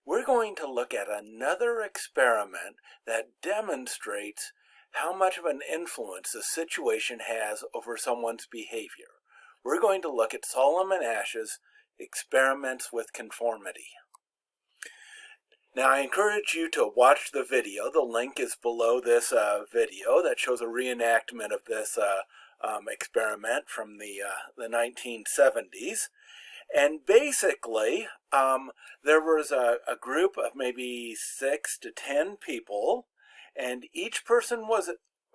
We're going to look at another experiment that demonstrates how much of an influence the situation has over someone's behavior. We're going to look at Solomon Asch's experiments with conformity. Now, I encourage you to watch the video. The link is below this video that shows a reenactment of this experiment from the 1970s. And basically, there was a group of maybe 6 to 10 people, and each person was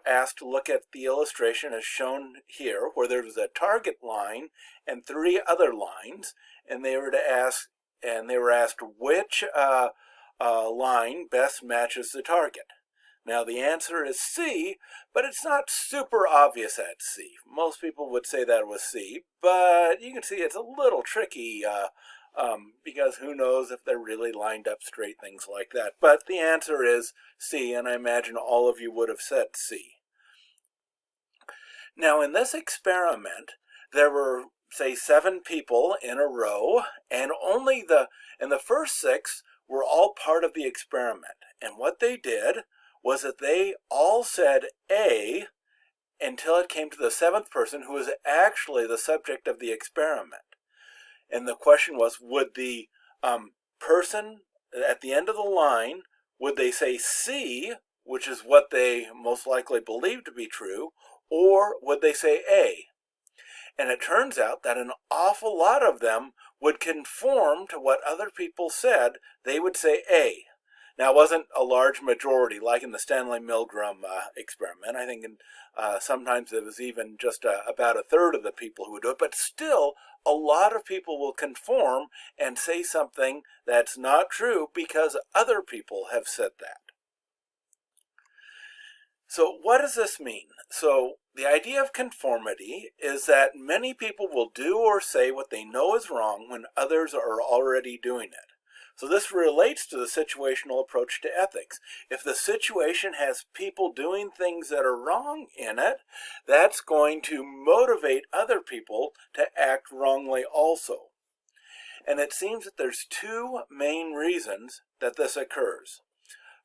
asked to look at the illustration as shown here, where there was a target line and 3 other lines, and they were asked which line best matches the target. Now the answer is C, but it's not super obvious at C. Most people would say that it was C, but you can see it's a little tricky because who knows if they're really lined up straight, things like that. But the answer is C, and I imagine all of you would have said C. Now in this experiment, there were, say, 7 people in a row, and only the first 6 were all part of the experiment. And what they did was that they all said A until it came to the 7th person, who was actually the subject of the experiment. And the question was, would the person at the end of the line, would they say C, which is what they most likely believed to be true, or would they say A? And it turns out that an awful lot of them would conform to what other people said. They would say A. Now, it wasn't a large majority, like in the Stanley Milgram experiment. I think sometimes it was even just about a third of the people who would do it. But still, a lot of people will conform and say something that's not true because other people have said that. So what does this mean? So the idea of conformity is that many people will do or say what they know is wrong when others are already doing it. So this relates to the situational approach to ethics. If the situation has people doing things that are wrong in it, that's going to motivate other people to act wrongly also. And it seems that there's 2 main reasons that this occurs.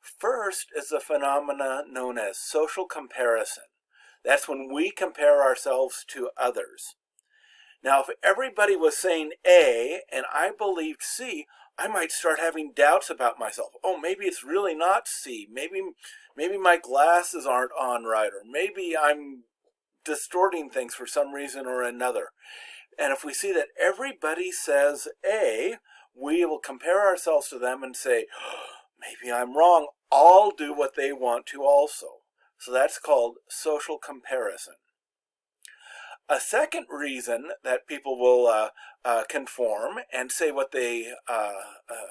First is the phenomena known as social comparison. That's when we compare ourselves to others. Now, if everybody was saying A and I believed C, I might start having doubts about myself. Oh, maybe it's really not C. Maybe my glasses aren't on right, or maybe I'm distorting things for some reason or another. And if we see that everybody says A, we will compare ourselves to them and say, oh, maybe I'm wrong. I'll do what they want to also. So that's called social comparison. A second reason that people will conform and say what they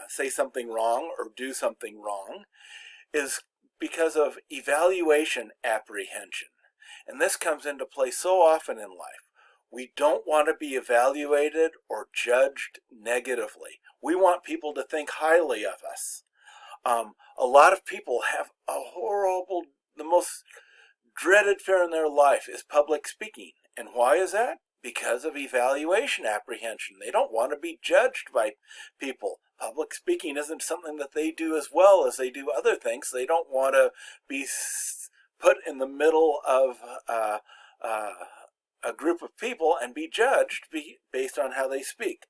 say something wrong or do something wrong is because of evaluation apprehension. And this comes into play so often in life. We don't want to be evaluated or judged negatively. We want people to think highly of us. A lot of people have the most dreaded fear in their life is public speaking. And why is that? Because of evaluation apprehension. They don't want to be judged by people. Public speaking isn't something that they do as well as they do other things. They don't want to be put in the middle of a group of people and be judged based on how they speak.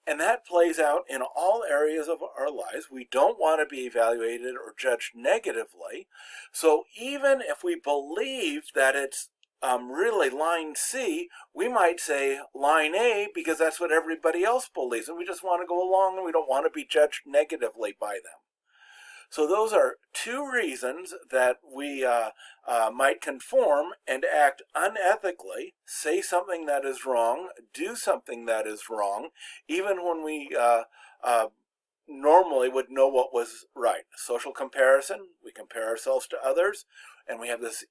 And that plays out in all areas of our lives. We don't want to be evaluated or judged negatively. So even if we believe that it's really line C, we might say line A because that's what everybody else believes, and we just want to go along and we don't want to be judged negatively by them. So those are 2 reasons that we might conform and act unethically, say something that is wrong, do something that is wrong, even when we normally would know what was right. Social comparison, we compare ourselves to others, and we have this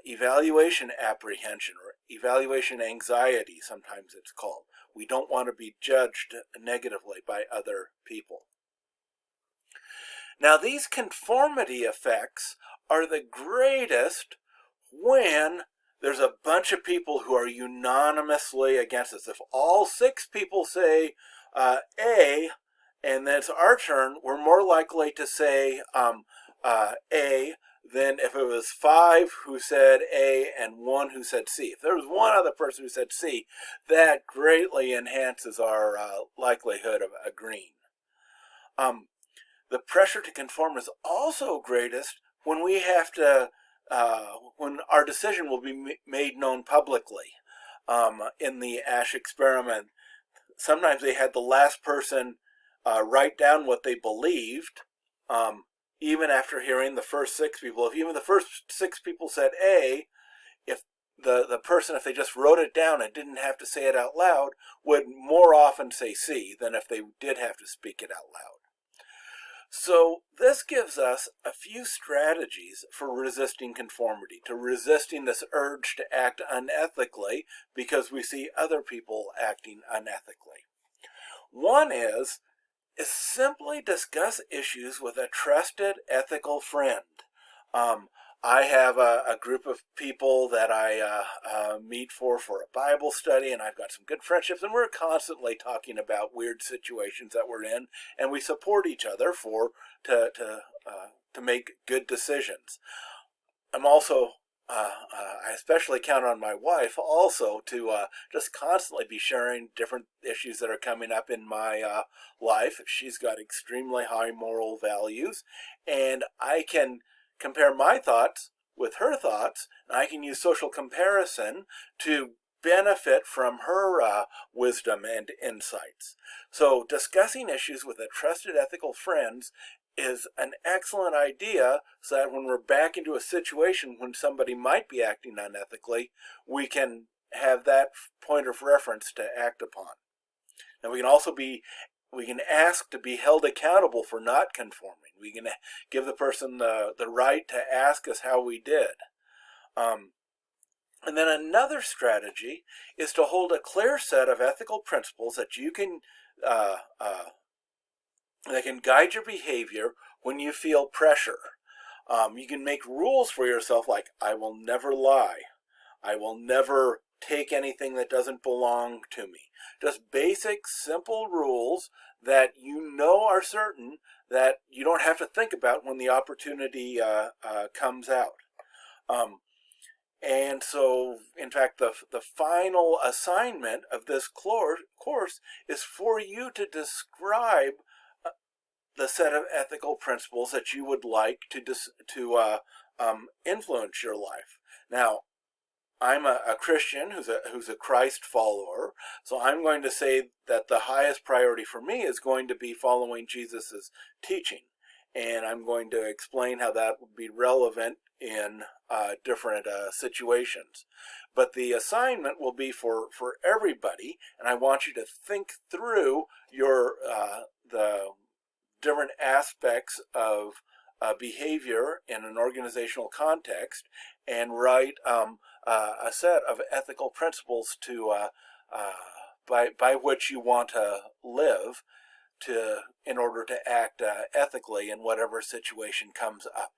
evaluation apprehension or evaluation anxiety, sometimes it's called. We don't want to be judged negatively by other people. Now, these conformity effects are the greatest when there's a bunch of people who are unanimously against us. If all 6 people say A and then it's our turn, we're more likely to say A than if it was 5 who said A and 1 who said C. If there was one other person who said C, that greatly enhances our likelihood of agreeing. The pressure to conform is also greatest when we have to, when our decision will be made known publicly. In the Asch experiment, sometimes they had the last person write down what they believed, even after hearing the first 6 people. If even the first 6 people said A, if the person, if they just wrote it down and didn't have to say it out loud, would more often say C than if they did have to speak it out loud. So this gives us a few strategies for resisting conformity, to resisting this urge to act unethically because we see other people acting unethically. One is simply discuss issues with a trusted ethical friend. I have a group of people that I meet for a Bible study, and I've got some good friendships, and we're constantly talking about weird situations that we're in, and we support each other to make good decisions. I'm also I especially count on my wife also to just constantly be sharing different issues that are coming up in my life. She's got extremely high moral values, and I can compare my thoughts with her thoughts, and I can use social comparison to benefit from her wisdom and insights. So discussing issues with a trusted ethical friends is an excellent idea, so that when we're back into a situation when somebody might be acting unethically, we can have that point of reference to act upon. Now we can ask to be held accountable for not conforming. We can give the person the right to ask us how we did. And then another strategy is to hold a clear set of ethical principles that you can that can guide your behavior when you feel pressure. You can make rules for yourself like, I will never lie. I will never take anything that doesn't belong to me. Just basic, simple rules that you know are certain, that you don't have to think about when the opportunity comes out. And so, in fact, the final assignment of this course is for you to describe the set of ethical principles that you would like to influence your life. Now, I'm a Christian who's a Christ follower, so I'm going to say that the highest priority for me is going to be following Jesus's teaching, and I'm going to explain how that would be relevant in different situations. But the assignment will be for everybody, and I want you to think through the different aspects of behavior in an organizational context, and write a set of ethical principles by which you want to live in order to act ethically in whatever situation comes up.